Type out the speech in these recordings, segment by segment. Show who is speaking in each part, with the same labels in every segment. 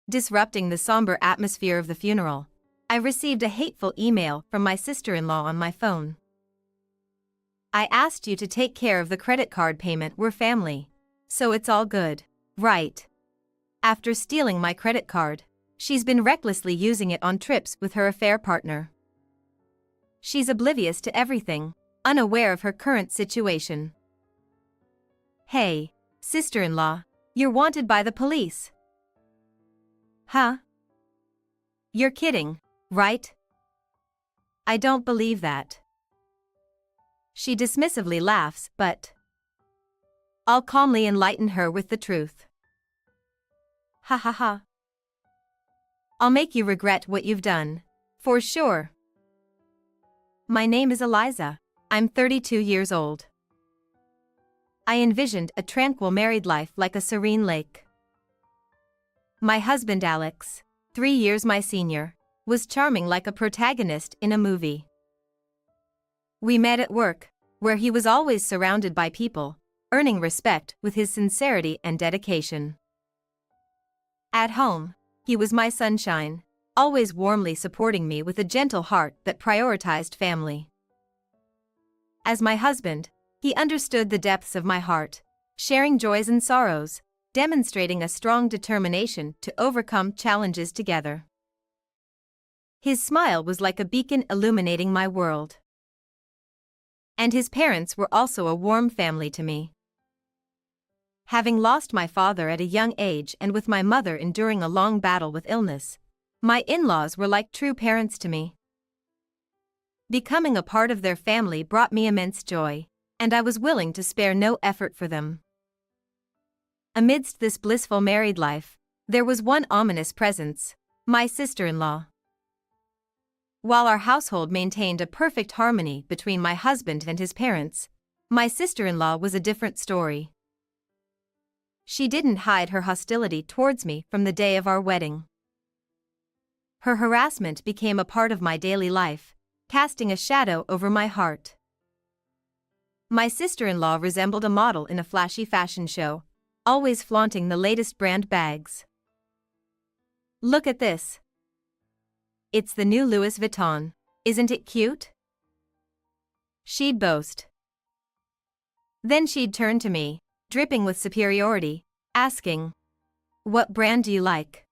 Speaker 1: Disrupting the somber atmosphere of the funeral, I received a hateful email from my sister-in-law on my phone. "I asked you to take care of the credit card payment. We're family. So it's all good, right?" After stealing my credit card, she's been recklessly using it on trips with her affair partner. She's oblivious to everything, unaware of her current situation. "Hey, sister-in-law, you're wanted by the police." "Huh? You're kidding, right?" "I don't believe that." She dismissively laughs, but I'll calmly enlighten her with the truth. "Ha ha ha. I'll make you regret what you've done, for sure." My name is Eliza. I'm 32 years old. I envisioned a tranquil married life like a serene lake. My husband Alex, 3 years my senior, was charming like a protagonist in a movie. We met at work, where he was always surrounded by people, earning respect with his sincerity and dedication. At home, he was my sunshine, always warmly supporting me with a gentle heart that prioritized family. As my husband, he understood the depths of my heart, sharing joys and sorrows, demonstrating a strong determination to overcome challenges together. His smile was like a beacon illuminating my world. And his parents were also a warm family to me. Having lost my father at a young age and with my mother enduring a long battle with illness, my in-laws were like true parents to me. Becoming a part of their family brought me immense joy, and I was willing to spare no effort for them. Amidst this blissful married life, there was one ominous presence: my sister-in-law. While our household maintained a perfect harmony between my husband and his parents, my sister-in-law was a different story. She didn't hide her hostility towards me from the day of our wedding. Her harassment became a part of my daily life, casting a shadow over my heart. My sister-in-law resembled a model in a flashy fashion show, always flaunting the latest brand bags. "Look at this. It's the new Louis Vuitton. Isn't it cute?" She'd boast. Then she'd turn to me, dripping with superiority, asking, "What brand do you like?"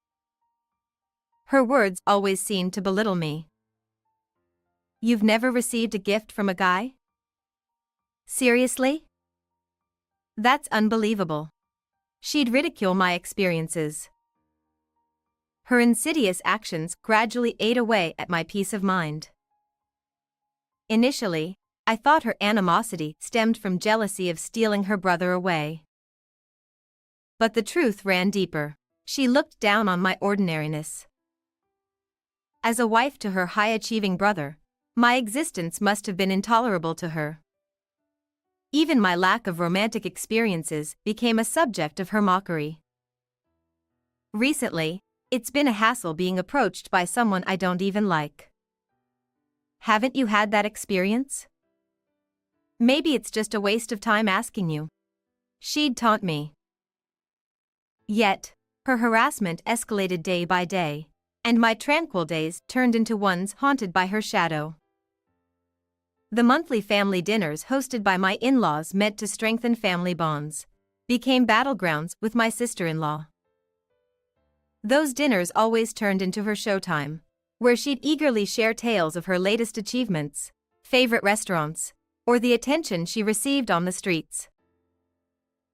Speaker 1: Her words always seemed to belittle me. "You've never received a gift from a guy? Seriously? That's unbelievable." She'd ridicule my experiences. Her insidious actions gradually ate away at my peace of mind. Initially, I thought her animosity stemmed from jealousy of stealing her brother away. But the truth ran deeper. She looked down on my ordinariness. As a wife to her high-achieving brother, my existence must have been intolerable to her. Even my lack of romantic experiences became a subject of her mockery. Recently, it's been a hassle being approached by someone I don't even like. Haven't you had that experience? Maybe it's just a waste of time asking you. She'd taunt me. Yet, her harassment escalated day by day, and my tranquil days turned into ones haunted by her shadow. The monthly family dinners hosted by my in-laws meant to strengthen family bonds, became battlegrounds with my sister-in-law. Those dinners always turned into her showtime, where she'd eagerly share tales of her latest achievements, favorite restaurants, or the attention she received on the streets.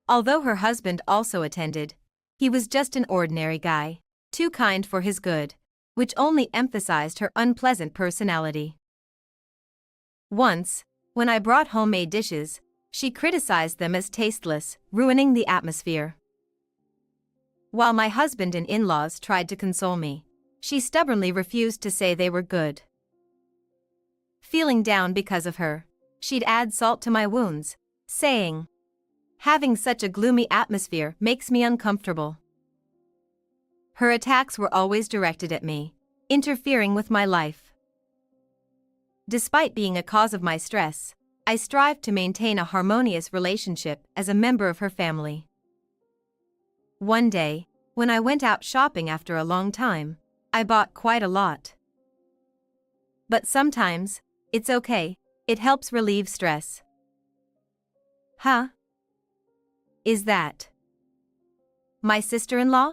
Speaker 1: Although her husband also attended, he was just an ordinary guy, too kind for his good, which only emphasized her unpleasant personality. Once, when I brought homemade dishes, she criticized them as tasteless, ruining the atmosphere. While my husband and in-laws tried to console me, she stubbornly refused to say they were good. Feeling down because of her, she'd add salt to my wounds, saying, "Having such a gloomy atmosphere makes me uncomfortable." Her attacks were always directed at me, interfering with my life. Despite being a cause of my stress, I strived to maintain a harmonious relationship as a member of her family. One day, When I went out shopping after a long time, I bought quite a lot. But sometimes, it's okay, it helps relieve stress. Huh? Is that my sister-in-law?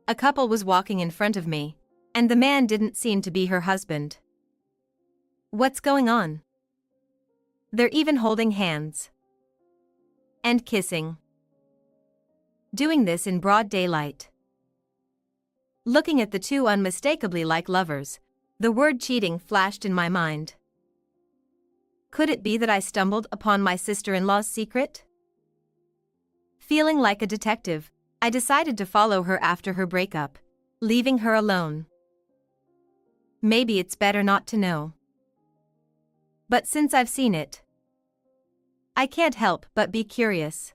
Speaker 1: A couple was walking in front of me, and the man didn't seem to be her husband. What's going on? They're even holding hands. And kissing. Doing this in broad daylight. Looking at the two unmistakably like lovers, the word cheating flashed in my mind. Could it be that I stumbled upon my sister-in-law's secret? Feeling like a detective, I decided to follow her after her breakup, leaving her alone. Maybe it's better not to know. But since I've seen it, I can't help but be curious.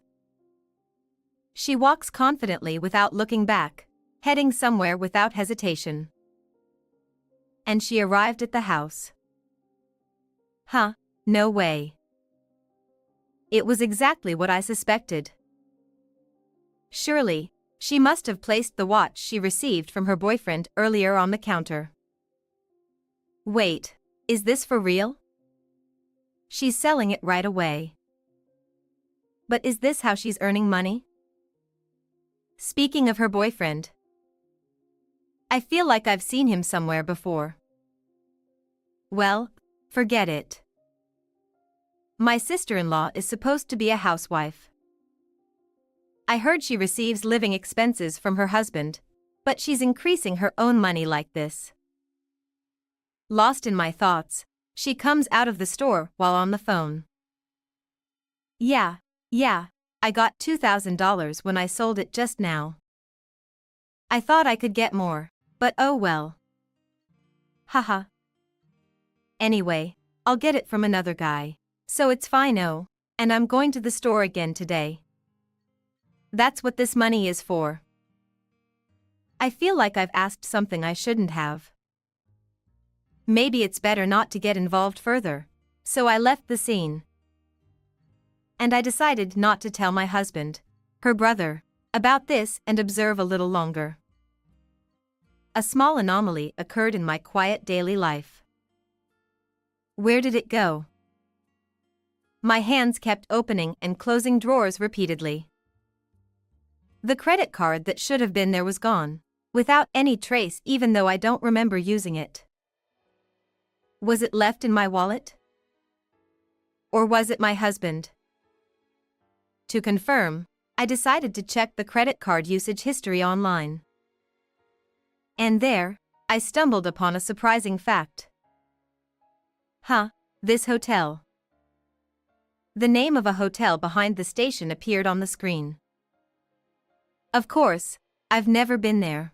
Speaker 1: She walks confidently without looking back, heading somewhere without hesitation. And she arrived at the house. Huh, no way. It was exactly what I suspected. Surely, she must have placed the watch she received from her boyfriend earlier on the counter. Wait, is this for real? She's selling it right away. But is this how she's earning money? Speaking of her boyfriend, I feel like I've seen him somewhere before. Well, forget it. My sister-in-law is supposed to be a housewife. I heard she receives living expenses from her husband, but she's increasing her own money like this. Lost in my thoughts, she comes out of the store while on the phone. Yeah, I got $2,000 when I sold it just now. I thought I could get more, but oh well. Haha. Anyway, I'll get it from another guy, so it's fine. Oh, and I'm going to the store again today. That's what this money is for. I feel like I've asked something I shouldn't have. Maybe it's better not to get involved further, so I left the scene. And I decided not to tell my husband, her brother, about this and observe a little longer. A small anomaly occurred in my quiet daily life. Where did it go? My hands kept opening and closing drawers repeatedly. The credit card that should have been there was gone, without any trace, even though I don't remember using it. Was it left in my wallet? Or was it my husband? To confirm, I decided to check the credit card usage history online. And there, I stumbled upon a surprising fact. Huh, this hotel. The name of a hotel behind the station appeared on the screen. Of course, I've never been there.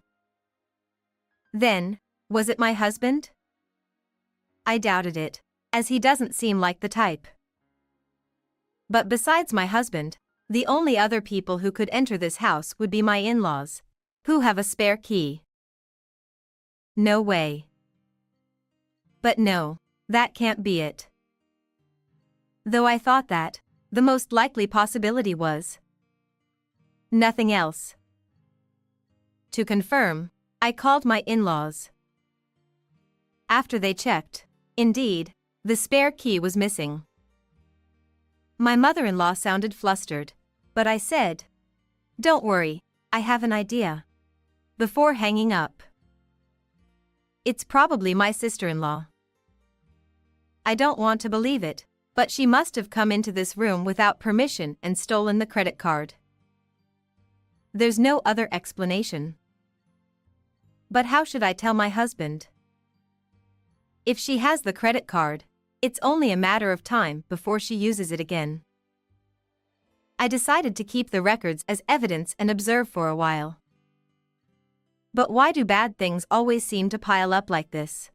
Speaker 1: Then, was it my husband? I doubted it, as he doesn't seem like the type. But besides my husband, the only other people who could enter this house would be my in-laws, who have a spare key. No way. But no, that can't be it. Though I thought that, the most likely possibility was nothing else. To confirm, I called my in-laws. After they checked, indeed, the spare key was missing. My mother-in-law sounded flustered, but I said, "Don't worry, I have an idea," before hanging up. It's probably my sister-in-law. I don't want to believe it, but she must have come into this room without permission and stolen the credit card. There's no other explanation. But how should I tell my husband? If she has the credit card, it's only a matter of time before she uses it again. I decided to keep the records as evidence and observe for a while. But why do bad things always seem to pile up like this?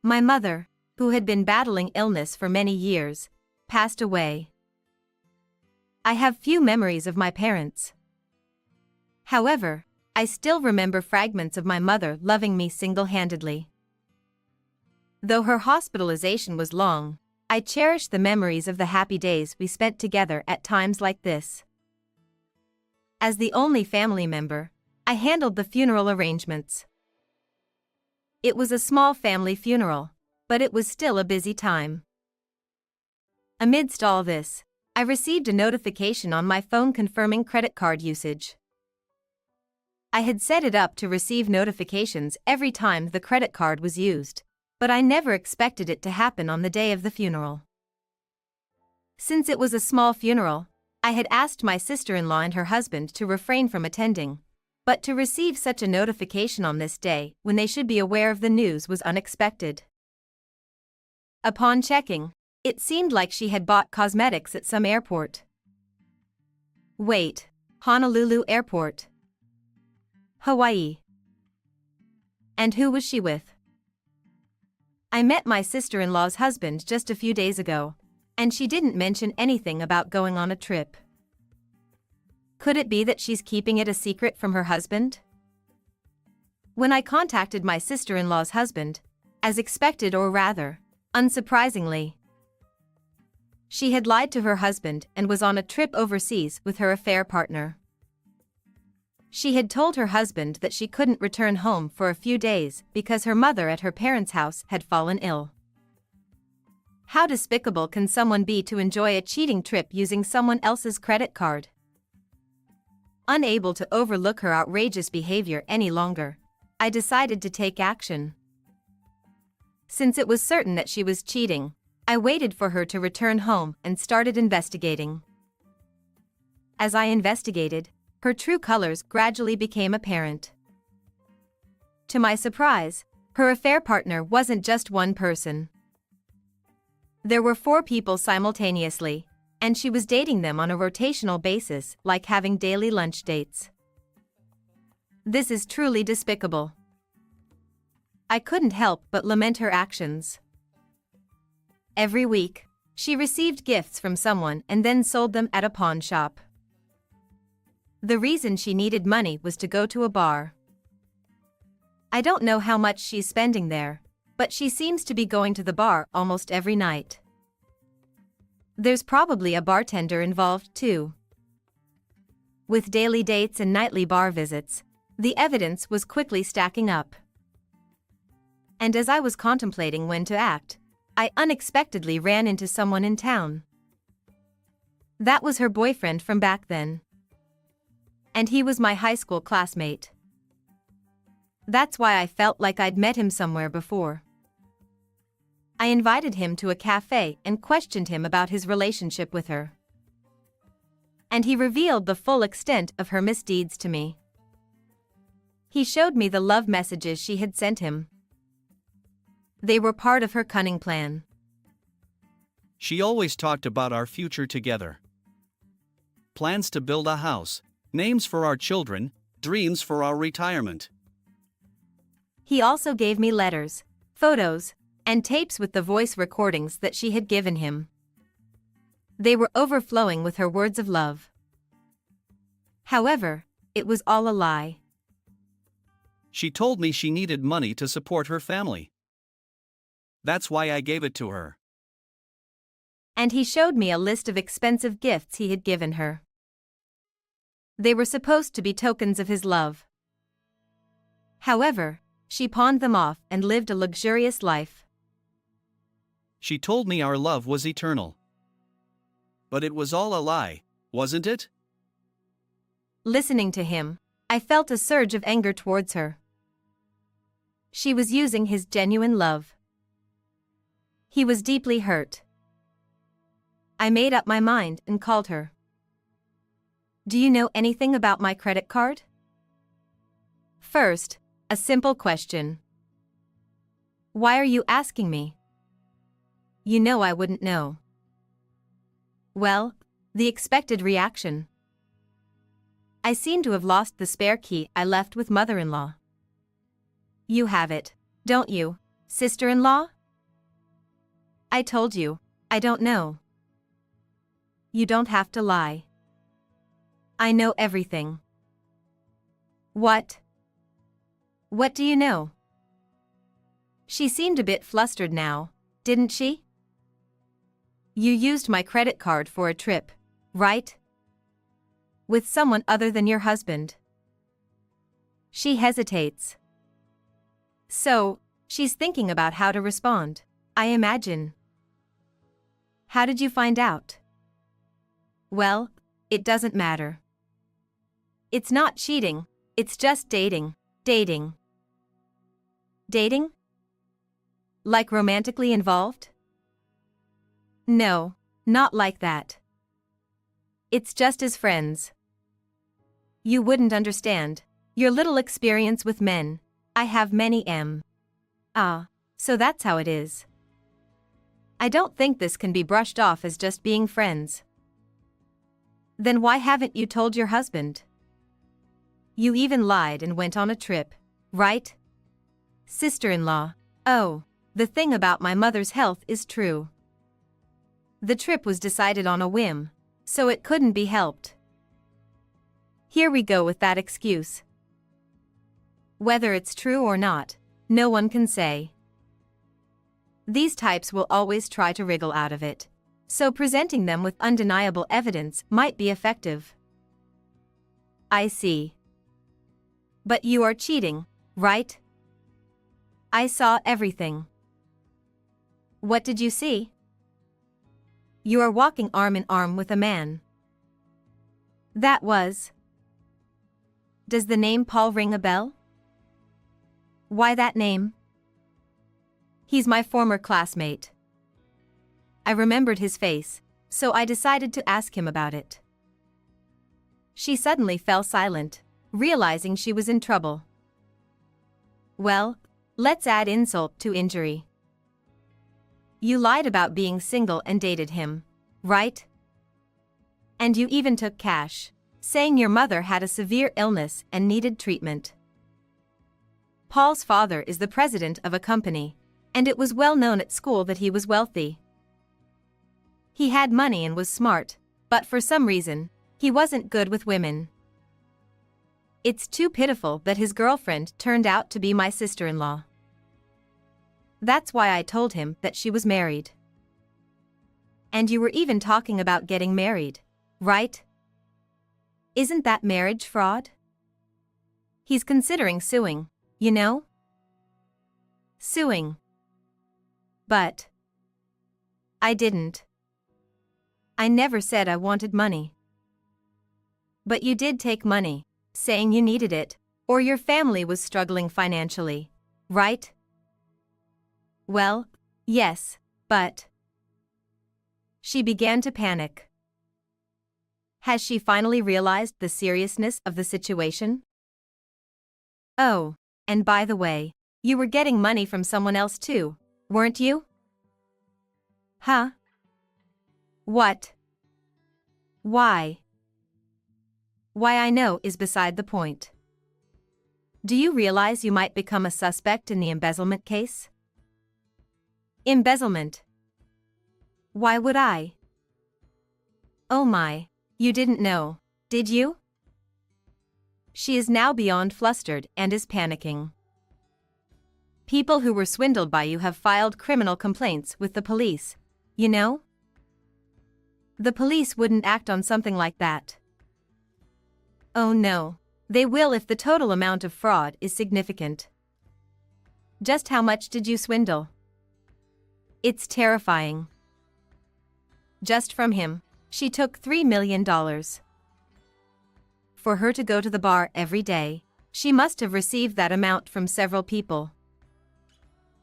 Speaker 1: My mother, who had been battling illness for many years, passed away. I have few memories of my parents. However, I still remember fragments of my mother loving me single-handedly. Though her hospitalization was long, I cherish the memories of the happy days we spent together at times like this. As the only family member, I handled the funeral arrangements. It was a small family funeral, but it was still a busy time. Amidst all this, I received a notification on my phone confirming credit card usage. I had set it up to receive notifications every time the credit card was used, but I never expected it to happen on the day of the funeral. Since it was a small funeral, I had asked my sister-in-law and her husband to refrain from attending, but to receive such a notification on this day when they should be aware of the news was unexpected. Upon checking, it seemed like she had bought cosmetics at some airport. Wait, Honolulu Airport. Hawaii. And who was she with? I met my sister-in-law's husband just a few days ago, and she didn't mention anything about going on a trip. Could it be that she's keeping it a secret from her husband? When I contacted my sister-in-law's husband, as expected or rather, unsurprisingly, she had lied to her husband and was on a trip overseas with her affair partner. She had told her husband that she couldn't return home for a few days because her mother at her parents' house had fallen ill. How despicable can someone be to enjoy a cheating trip using someone else's credit card? Unable to overlook her outrageous behavior any longer, I decided to take action. Since it was certain that she was cheating, I waited for her to return home and started investigating. As I investigated, her true colors gradually became apparent. To my surprise, her affair partner wasn't just one person. There were 4 people simultaneously, and she was dating them on a rotational basis, like having daily lunch dates. This is truly despicable. I couldn't help but lament her actions. Every week, she received gifts from someone and then sold them at a pawn shop. The reason she needed money was to go to a bar. I don't know how much she's spending there, but she seems to be going to the bar almost every night. There's probably a bartender involved too. With daily dates and nightly bar visits, the evidence was quickly stacking up. And as I was contemplating when to act, I unexpectedly ran into someone in town. That was her boyfriend from back then. And he was my high school classmate. That's why I felt like I'd met him somewhere before. I invited him to a cafe and questioned him about his relationship with her. And he revealed the full extent of her misdeeds to me. He showed me the love messages she had sent him. They were part of her cunning plan.
Speaker 2: She always talked about our future together. Plans to build a house, names for our children, dreams for our retirement.
Speaker 1: He also gave me letters, photos, and tapes with the voice recordings that she had given him. They were overflowing with her words of love. However, it was all a lie.
Speaker 2: She told me she needed money to support her family. That's why I gave it to her.
Speaker 1: And he showed me a list of expensive gifts he had given her. They were supposed to be tokens of his love. However, she pawned them off and lived a luxurious life.
Speaker 2: She told me our love was eternal. But it was all a lie, wasn't it?
Speaker 1: Listening to him, I felt a surge of anger towards her. She was using his genuine love. He was deeply hurt. I made up my mind and called her. Do you know anything about my credit card? First, a simple question. Why are you asking me? You know I wouldn't know. Well, the expected reaction. I seem to have lost the spare key I left with mother-in-law. You have it, don't you, sister-in-law? I told you, I don't know. You don't have to lie. I know everything. What? What do you know? She seemed a bit flustered now, didn't she? You used my credit card for a trip, right? With someone other than your husband. She hesitates. So, she's thinking about how to respond, I imagine. How did you find out? Well, it doesn't matter. It's not cheating, it's just dating. Dating. Dating? Like romantically involved? No, not like that. It's just as friends. You wouldn't understand. Your little experience with men. I have many Ah, so that's how it is. I don't think this can be brushed off as just being friends. Then why haven't you told your husband? You even lied and went on a trip, right? Sister-in-law. Oh, the thing about my mother's health is true. The trip was decided on a whim, so it couldn't be helped. Here we go with that excuse. Whether it's true or not, no one can say. These types will always try to wriggle out of it, so presenting them with undeniable evidence might be effective. I see. But you are cheating, right? I saw everything. What did you see? You are walking arm in arm with a man. That was. Does the name Paul ring a bell? Why that name? He's my former classmate. I remembered his face, so I decided to ask him about it. She suddenly fell silent, realizing she was in trouble. Well, let's add insult to injury. You lied about being single and dated him, right? And you even took cash, saying your mother had a severe illness and needed treatment. Paul's father is the president of a company, and it was well known at school that he was wealthy. He had money and was smart, but for some reason, he wasn't good with women. It's too pitiful that his girlfriend turned out to be my sister-in-law. That's why I told him that she was married. And you were even talking about getting married, right? Isn't that marriage fraud? He's considering suing, you know? Suing. But I didn't. I never said I wanted money. But you did take money, saying you needed it, or your family was struggling financially, right? Well, yes, but. She began to panic. Has she finally realized the seriousness of the situation? Oh, and by the way, you were getting money from someone else too, weren't you? Huh? What? Why? Why I know is beside the point. Do you realize you might become a suspect in the embezzlement case? Embezzlement. Why would I? Oh my, you didn't know, did you? She is now beyond flustered and is panicking. People who were swindled by you have filed criminal complaints with the police, you know? The police wouldn't act on something like that. Oh no, they will if the total amount of fraud is significant. Just how much did you swindle? It's terrifying. Just from him, she took $3 million. For her to go to the bar every day, she must have received that amount from several people.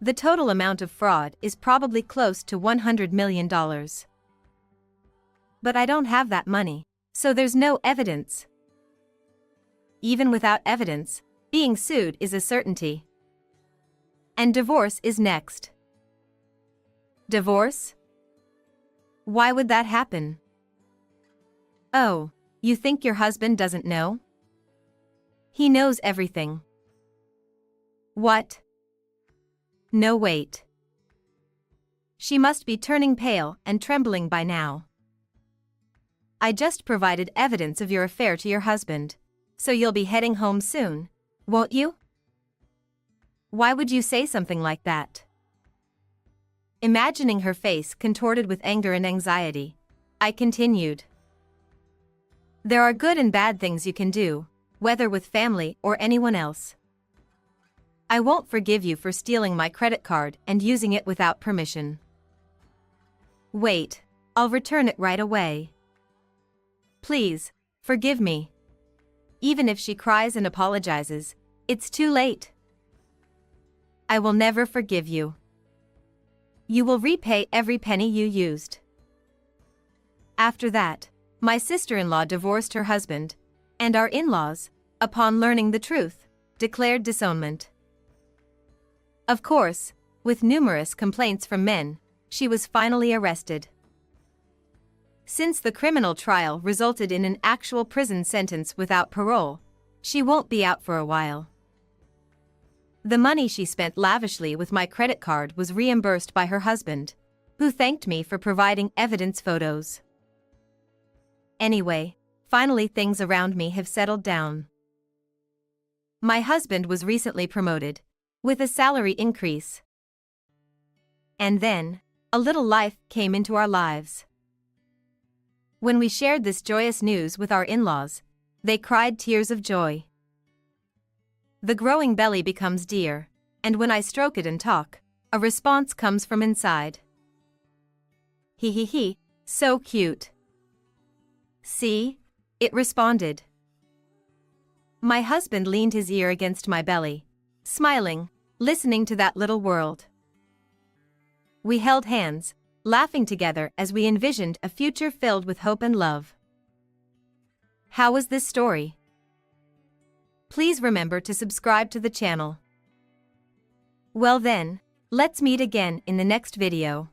Speaker 1: The total amount of fraud is probably close to $100 million. But I don't have that money, so there's no evidence. Even without evidence, being sued is a certainty. And divorce is next. Divorce? Why would that happen? Oh, you think your husband doesn't know? He knows everything. What? No, wait. She must be turning pale and trembling by now. I just provided evidence of your affair to your husband, so you'll be heading home soon, won't you? Why would you say something like that? Imagining her face contorted with anger and anxiety, I continued. There are good and bad things you can do, whether with family or anyone else. I won't forgive you for stealing my credit card and using it without permission. Wait, I'll return it right away. Please, forgive me. Even if she cries and apologizes, it's too late. I will never forgive you. You will repay every penny you used. After that, my sister-in-law divorced her husband, and our in-laws, upon learning the truth, declared disownment. Of course, with numerous complaints from men, she was finally arrested. Since the criminal trial resulted in an actual prison sentence without parole, she won't be out for a while. The money she spent lavishly with my credit card was reimbursed by her husband, who thanked me for providing evidence photos. Anyway, finally things around me have settled down. My husband was recently promoted, with a salary increase. And then, a little life came into our lives. When we shared this joyous news with our in-laws, they cried tears of joy. The growing belly becomes dear, and when I stroke it and talk, a response comes from inside. He he he, so cute. See? It responded. My husband leaned his ear against my belly, smiling, listening to that little world. We held hands, laughing together as we envisioned a future filled with hope and love. How was this story? Please remember to subscribe to the channel. Well then, let's meet again in the next video.